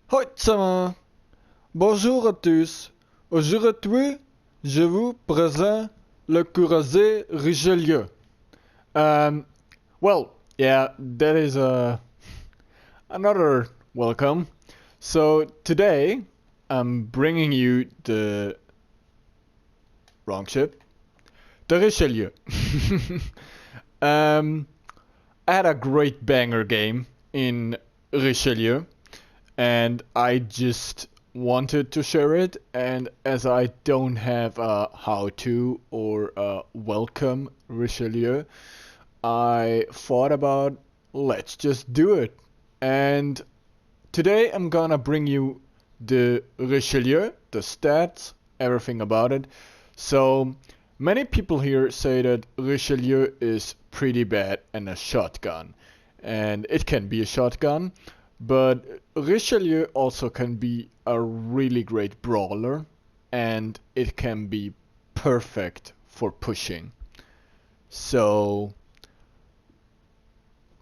Hoi zämma. Bonjour à tous. Aujourd'hui, je vous présente le cuirassé Richelieu. Well, yeah, that is another welcome. So today, I'm bringing you the wrong ship, the Richelieu. um, I had a great banger game in Richelieu, and I just wanted to share it. And as I don't have a how-to or a welcome Richelieu, I thought about let's just do it. And today I'm gonna bring you the Richelieu, the stats, everything about it. So many people here say that Richelieu is pretty bad and a shotgun. And it can be a shotgun, but Richelieu also can be a really great brawler, and it can be perfect for pushing. So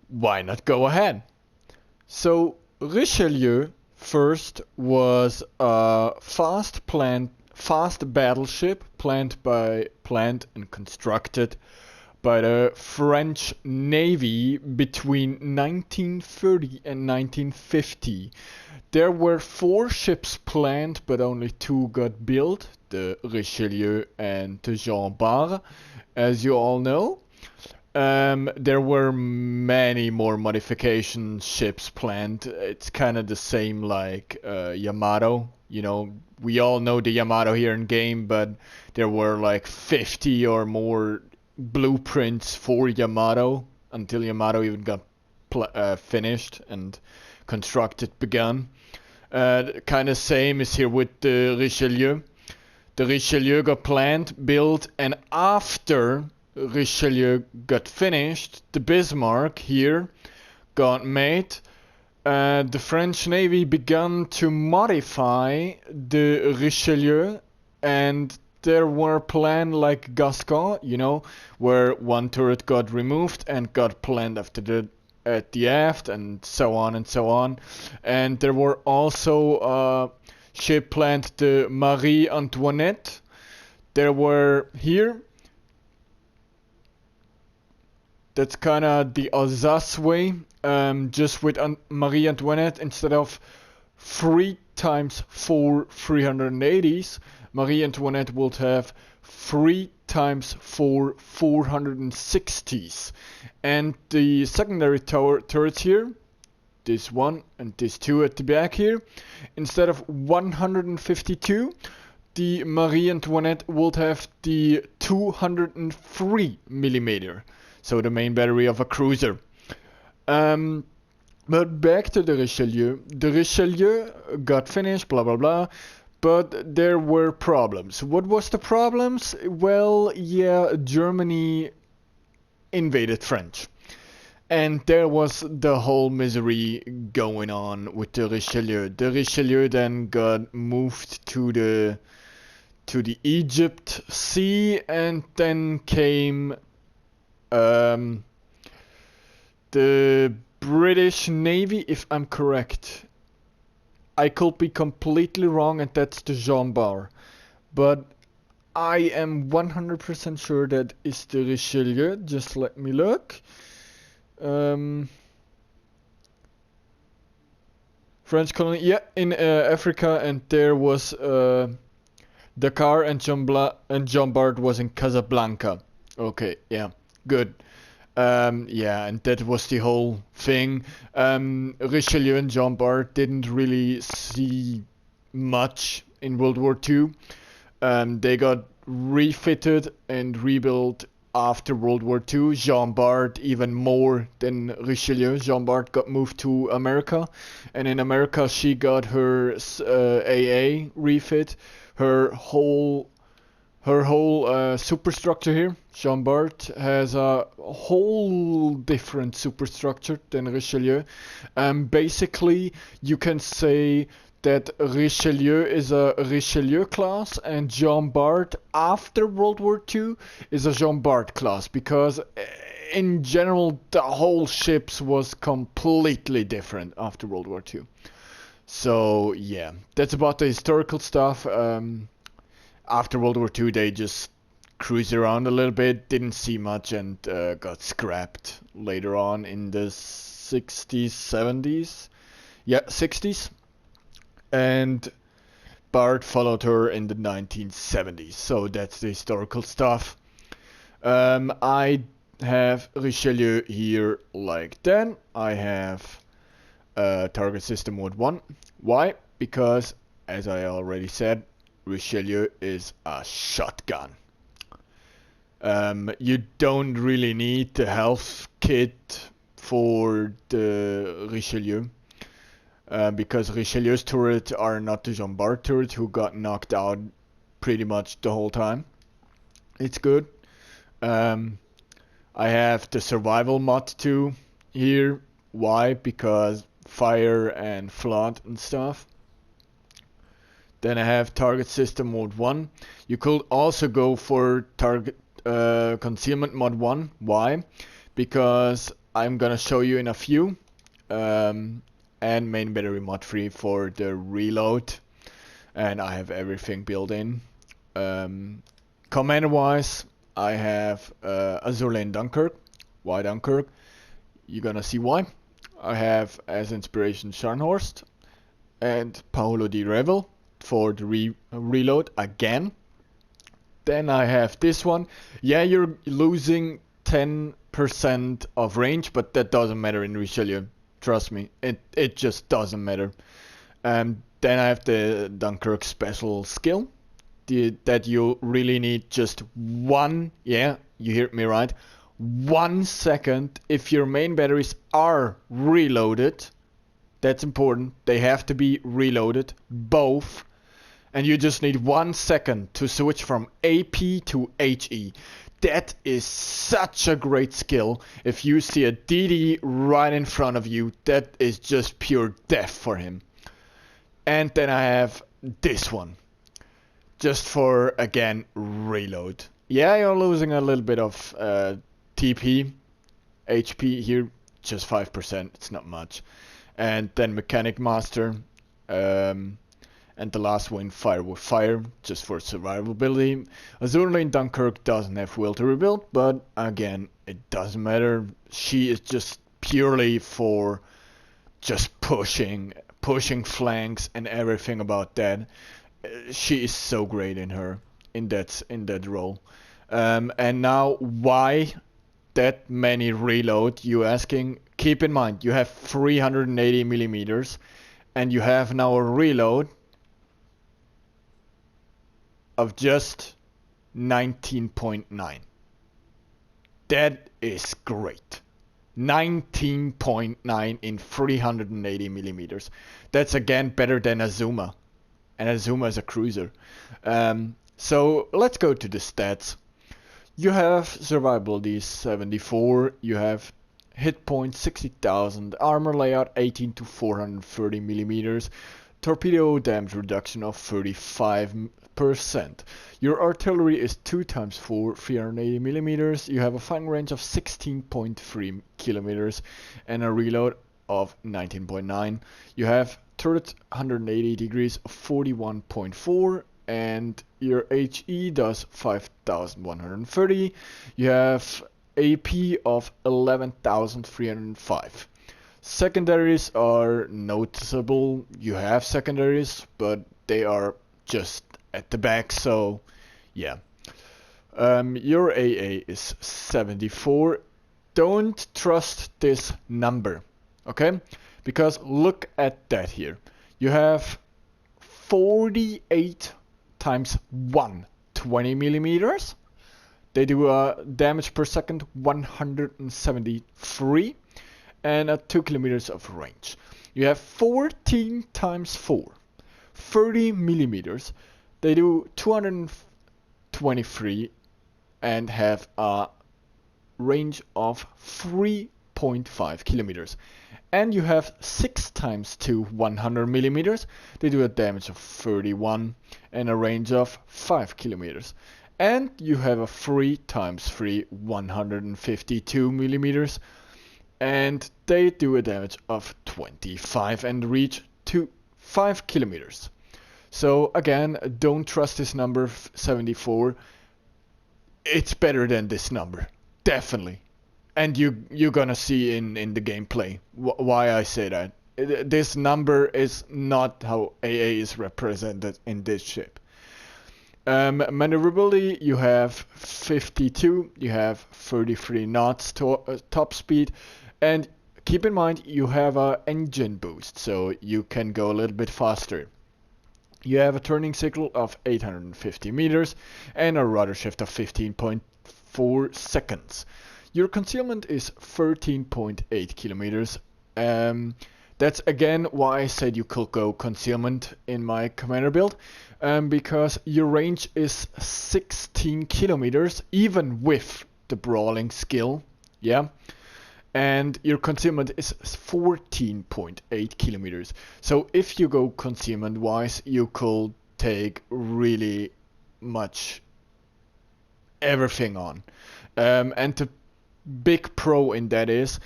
why not go ahead? So Richelieu first was a fast battleship planned and constructed by the French Navy between 1930 and 1950. There were 4 ships planned, but only 2 got built, the Richelieu and the Jean Bart, as you all know. There were many more modification ships planned. It's kind of the same like Yamato. You know, we all know the Yamato here in game, but there were like 50 or more blueprints for Yamato until Yamato even got finished and constructed begun. Kind of same is here with the Richelieu. The Richelieu got planned, built, and after Richelieu got finished, the Bismarck here got made. The French Navy began to modify the Richelieu, and there were plans like Gascon, you know, where one turret got removed and got planned at the aft, and so on and so on. And there were also ship planned the Marie Antoinette. There were here. That's kind of the Alsace way, just with Marie Antoinette, instead of 3 times 4 380s, Marie Antoinette would have 3 times 4 460s. And the secondary turrets here, this one and this 2 at the back here, instead of 152, the Marie Antoinette would have the 203 millimeter. So the main battery of a cruiser. But back to the Richelieu. The Richelieu got finished, blah blah blah, but there were problems. What was the problems? Well, yeah, Germany invaded France. And there was the whole misery going on with the Richelieu. The Richelieu then got moved to the Egypt Sea, and then came the British Navy, if I'm correct. I could be completely wrong, and that's the Jean Bart. But I am 100% sure that is the Richelieu. Just let me look. French colony, yeah, in Africa, and there was Dakar, and Jean Bart was in Casablanca. Okay, yeah. Good. Yeah, and that was the whole thing. Richelieu and Jean Bart didn't really see much in World War II. They got refitted and rebuilt after World War II. Jean Bart even more than Richelieu. Jean Bart got moved to America, and in America she got her AA refit, her whole superstructure here. Jean Bart has a whole different superstructure than Richelieu. Basically, you can say that Richelieu is a Richelieu class, and Jean Bart after World War II is a Jean Bart class, because in general the whole ships was completely different after World War II. So yeah, that's about the historical stuff. After World War II, they just cruised around a little bit, didn't see much, and got scrapped later on in the 60s, 70s. Yeah, 60s. And Bart followed her in the 1970s. So that's the historical stuff. I have Richelieu here like that. I have target system mode 1. Why? Because, as I already said, Richelieu is a shotgun. You don't really need the health kit for the Richelieu. Because Richelieu's turrets are not the Jean Bart turrets who got knocked out pretty much the whole time. It's good. I have the survival mod 2 here. Why? Because fire and flood and stuff. Then I have target system mode 1. You could also go for target concealment mod 1. Why? Because I'm gonna show you in a few. And main battery mod 3 for the reload. And I have everything built in. Commander wise, I have Azur Lane Dunkirk. Why Dunkirk? You're gonna see why. I have as inspiration Scharnhorst and Paolo di Revel for the reload again. Then I have this one. Yeah, you're losing 10% of range, but that doesn't matter in Richelieu. Trust me, it just doesn't matter. Then I have the Dunkirk special skill. That you really need just one, yeah, you heard me right, 1 second if your main batteries are reloaded. That's important. They have to be reloaded, both. And you just need 1 second to switch from AP to HE. That is such a great skill. If you see a DD right in front of you, that is just pure death for him. And then I have this one. Just for, again, reload. Yeah, you're losing a little bit of TP. HP here, just 5%. It's not much. And then Mechanic Master. And the last one, Fire with Fire, just for survivability. Azur Lane Dunkirk doesn't have will to rebuild, but again, it doesn't matter. She is just purely for just pushing flanks and everything about that. She is so great in that role. And now, why that many reload? You asking? Keep in mind, you have 380 millimeters, and you have now a reload of just 19.9. That is great. 19.9 in 380 millimeters. That's again better than Azuma. And Azuma is a cruiser. So let's go to the stats. You have survivability 74. You have hit points 60,000. Armor layout 18 to 430 millimeters. Torpedo damage reduction of 35%. Your artillery is 2 times 4, 380 millimeters. You have a firing range of 16.3 kilometers and a reload of 19.9. You have turret 180 degrees of 41.4, and your HE does 5,130. You have AP of 11,305. Secondaries are noticeable. You have secondaries, but they are just at the back, so yeah. Your AA is 74. Don't trust this number, okay? Because look at that here. You have 48 times 1, 20 millimeters. They do a damage per second 173 and at 2 kilometers of range. You have 14 times 4, 30 millimeters. They do 223 and have a range of 3.5 kilometers. And you have 6 times 2, 100 millimeters. They do a damage of 31 and a range of 5 kilometers. And you have a 3 times 3, 152 millimeters. And they do a damage of 25 and reach to 5 kilometers. So again, don't trust this number 74. It's better than this number, definitely. And you're gonna see in the gameplay why I say that. This number is not how AA is represented in this ship. Maneuverability, you have 52, you have 33 knots top speed, and keep in mind you have an engine boost, so you can go a little bit faster. You have a turning cycle of 850 meters and a rudder shift of 15.4 seconds. Your concealment is 13.8 kilometers. That's again why I said you could go concealment in my commander build, because your range is 16 kilometers even with the brawling skill, yeah, and your concealment is 14.8 kilometers. So if you go concealment wise, you could take really much everything on, and the big pro in that is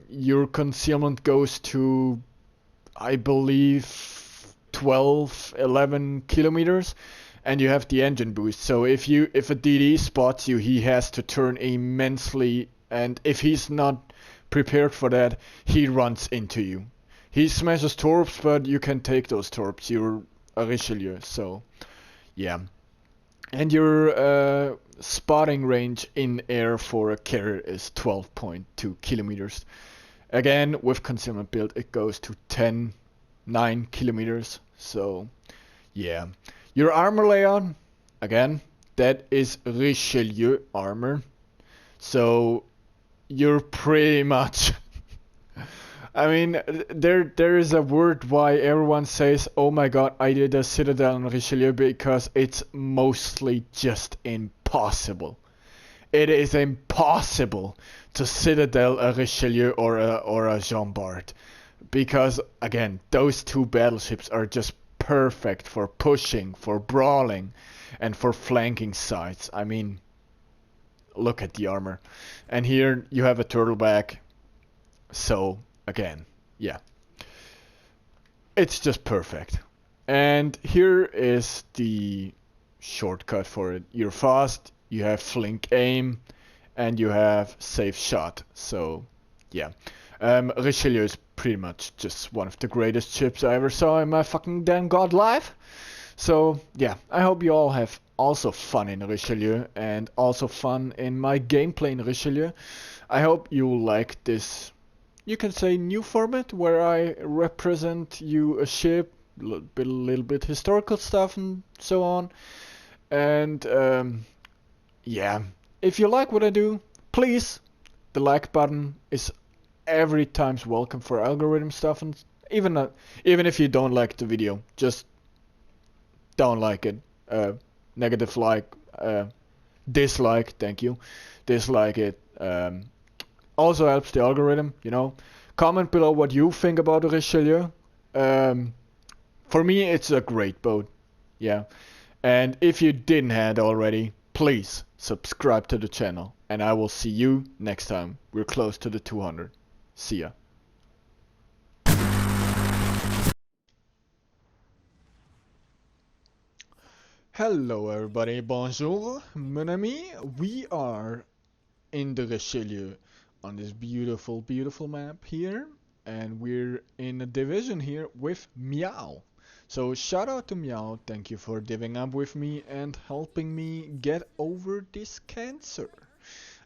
your concealment goes to, I believe, 11 kilometers, and you have the engine boost. So if a DD spots you, he has to turn immensely, and if he's not prepared for that, he runs into you. He smashes torps, but you can take those torps. You're a Richelieu, so yeah. And your spotting range in air for a carrier is 12.2 kilometers. Again, with concealment build, it goes to 9 kilometers. So, yeah. Your armor layout, again, that is Richelieu armor. So, you're pretty much... I mean, there is a word why everyone says, oh my god, I did a Citadel on Richelieu, because it's mostly just impossible. It is impossible to Citadel a Richelieu or a Jean Bart. Because, again, those two battleships are just perfect for pushing, for brawling, and for flanking sides. I mean, look at the armor. And here you have a turtleback, so... Again, yeah. It's just perfect. And here is the shortcut for it. You're fast, you have flink aim, and you have safe shot. So, yeah. Richelieu is pretty much just one of the greatest ships I ever saw in my fucking damn god life. So, yeah. I hope you all have also fun in Richelieu, and also fun in my gameplay in Richelieu. I hope you like this... You can say new format where I represent you a ship, a little bit historical stuff and so on. And yeah, if you like what I do, please, the like button is every time's welcome for algorithm stuff, and even if you don't like the video, just don't like it. Negative like, dislike, thank you, dislike it. Also helps the algorithm, you know. Comment below what you think about the Richelieu. For me, it's a great boat. Yeah. And if you didn't have already, please subscribe to the channel. And I will see you next time. We're close to the 200. See ya. Hello everybody, bonjour, mon ami. We are in the Richelieu on this beautiful, beautiful map here, and we're in a division here with Meow. So shout out to Meow, thank you for divvying up with me and helping me get over this cancer.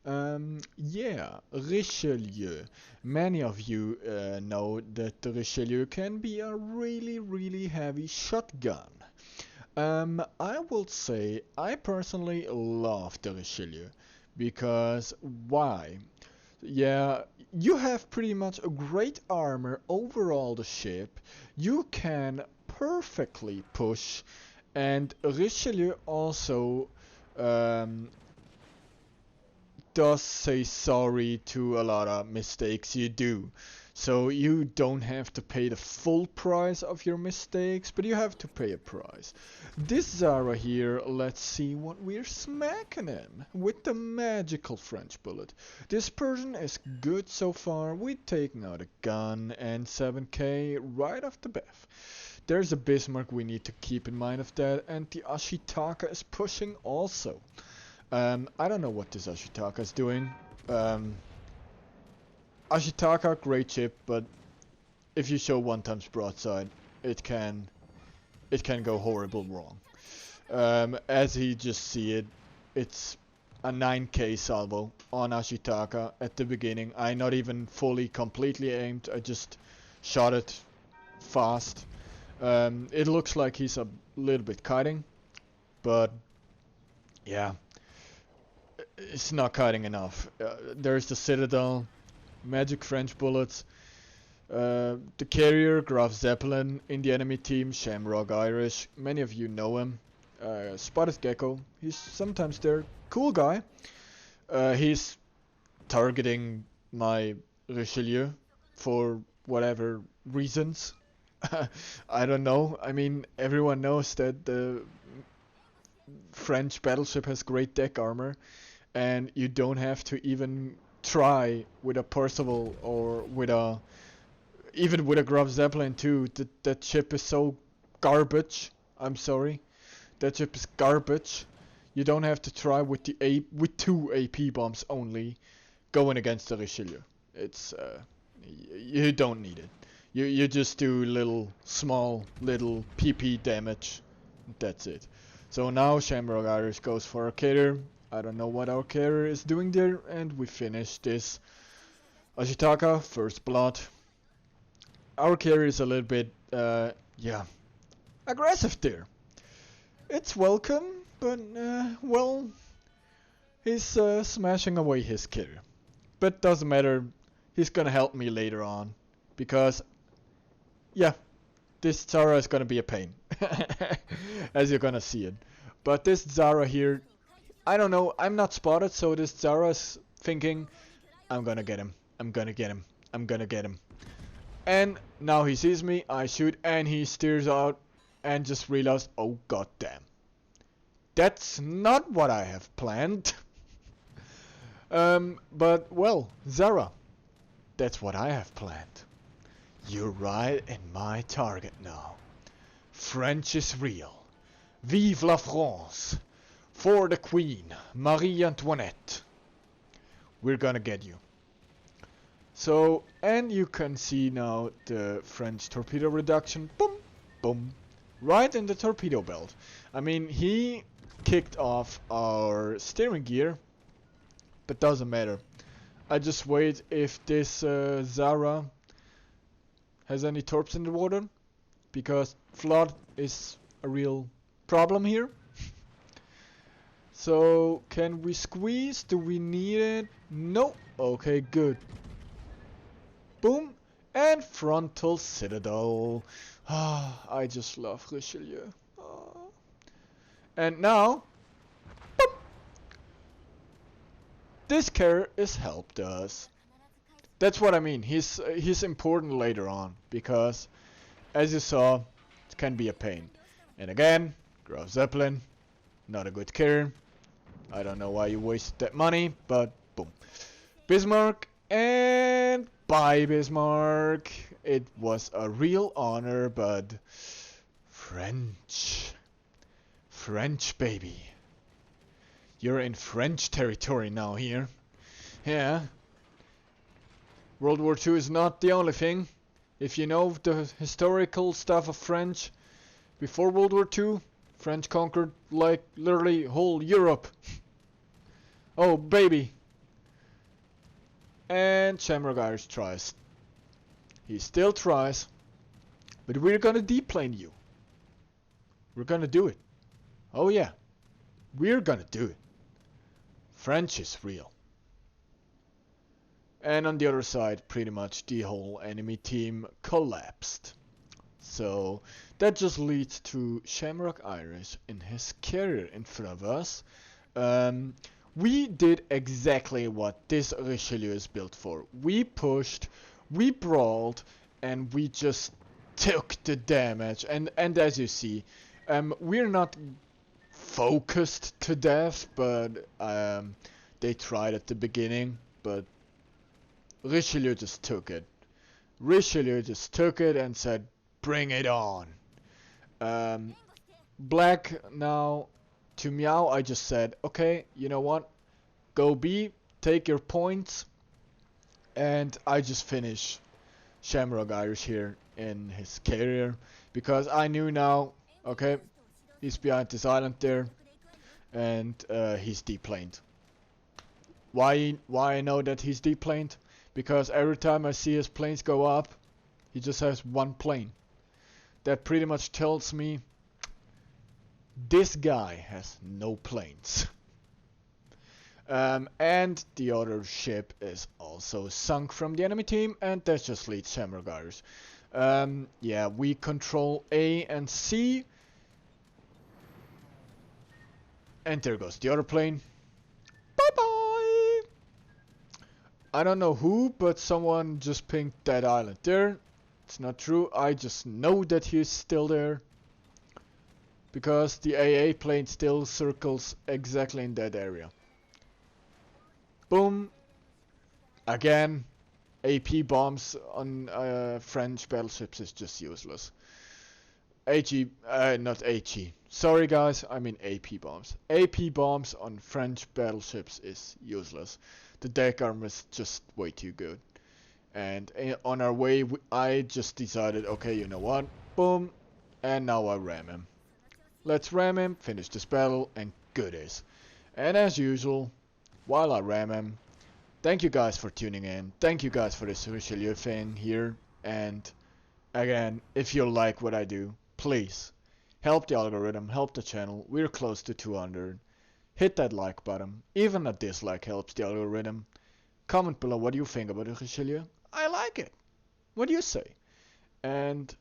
Yeah, Richelieu. Many of you know that the Richelieu can be a really, really heavy shotgun. I will say I personally love the Richelieu. Because why? Yeah, you have pretty much a great armor overall the ship. You can perfectly push, and Richelieu also does say sorry to a lot of mistakes you do. So you don't have to pay the full price of your mistakes, but you have to pay a price. This Zara here, let's see what we're smacking him with the magical French bullet. This Persian is good so far. We've taken out a gun and 7k right off the bat. There's a Bismarck we need to keep in mind of that, and the Ashitaka is pushing also. I don't know what this Ashitaka is doing. Ashitaka, great ship, but if you show 1 times broadside, it can go horrible wrong. As he just see it, it's a 9k salvo on Ashitaka at the beginning. I not even fully completely aimed, I just shot it fast. It looks like he's a little bit kiting, but yeah, it's not kiting enough. There's the Citadel. Magic French bullets. The carrier, Graf Zeppelin, in the enemy team, Shamrock Irish. Many of you know him. Spotted Gecko. He's sometimes there. Cool guy. He's targeting my Richelieu for whatever reasons. I don't know. I mean, everyone knows that the French battleship has great deck armor, and you don't have to even try with a Percival or with a even with a Graf Zeppelin too. That ship is so garbage. I'm sorry, that ship is garbage. You don't have to try with the with 2 AP bombs only going against the Richelieu. It's you don't need it. You just do small little PP damage. That's it. So now Shamrock Irish goes for a carrier. I don't know what our carrier is doing there, and we finish this Ashitaka, first blood. Our carrier is a little bit, yeah, aggressive there. It's welcome, but, well, he's smashing away his carrier. But doesn't matter, he's gonna help me later on, because, yeah, this Zara is gonna be a pain, as you're gonna see it. But this Zara here, I don't know, I'm not spotted, so this Zara's thinking, I'm gonna get him, I'm gonna get him, I'm gonna get him. And now he sees me, I shoot, and he steers out, and just realized, oh goddamn. That's not what I have planned. But, well, Zara, that's what I have planned. You're right in my target now. French is real. Vive la France! For the Queen, Marie Antoinette. We're gonna get you. So, and you can see now the French torpedo reduction. Boom, boom. Right in the torpedo belt. I mean, he kicked off our steering gear. But doesn't matter. I just wait if this Zara has any torps in the water. Because flood is a real problem here. So, can we squeeze? Do we need it? No. Okay, good. Boom. And frontal Citadel. Ah, I just love Richelieu. Ah. And now, boop, this carrier is helped us. That's what I mean. He's important later on. Because, as you saw, it can be a pain. And again, Graf Zeppelin. Not a good carrier. I don't know why you wasted that money, but boom. Bismarck, and bye Bismarck. It was a real honor, but French. French, baby. You're in French territory now here. Yeah. World War II is not the only thing. If you know the historical stuff of French, before World War II, French conquered like literally whole Europe. Oh baby. And Shamrock Irish tries. He still tries. But we're gonna deplane you. We're gonna do it. Oh yeah. We're gonna do it. French is real. And on the other side, pretty much the whole enemy team collapsed. So that just leads to Shamrock Irish in his carrier in front of us. We did exactly what this Richelieu is built for. We pushed We brawled and we just took the damage, and as you see, we're not focused to death, but they tried at the beginning, but Richelieu just took it. Richelieu just took it and said, bring it on. Black now, to Meow I just said, okay, you know what, go B, take your points, and I just finish Shamrock Irish here in his career, because I knew now, okay, he's behind this island there, and he's deplaned. Why I know that he's deplaned? Because every time I see his planes go up, he just has one plane. That pretty much tells me this guy has no planes. And the other ship is also sunk from the enemy team, and that just leads Shamrock Irish. Yeah, we control A and C. And there goes the other plane. Bye bye! I don't know who, but someone just pinged that island there. It's not true, I just know that he's still there. Because the AA plane still circles exactly in that area. Boom! Again, AP bombs on French battleships is just useless. AG, not AG. Sorry guys, I mean AP bombs. AP bombs on French battleships is useless. The deck armor is just way too good. And on our way, I just decided, okay, you know what? Boom! And now I ram him. Let's ram him, finish this battle, and goodies. And as usual, while I ram him, thank you guys for tuning in. Thank you guys for this Richelieu thing here. And again, if you like what I do, please help the algorithm, help the channel. We're close to 200. Hit that like button. Even a dislike helps the algorithm. Comment below what you think about the Richelieu. I like it. What do you say? And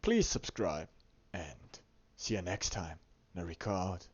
please subscribe. And see you next time. Nariko out.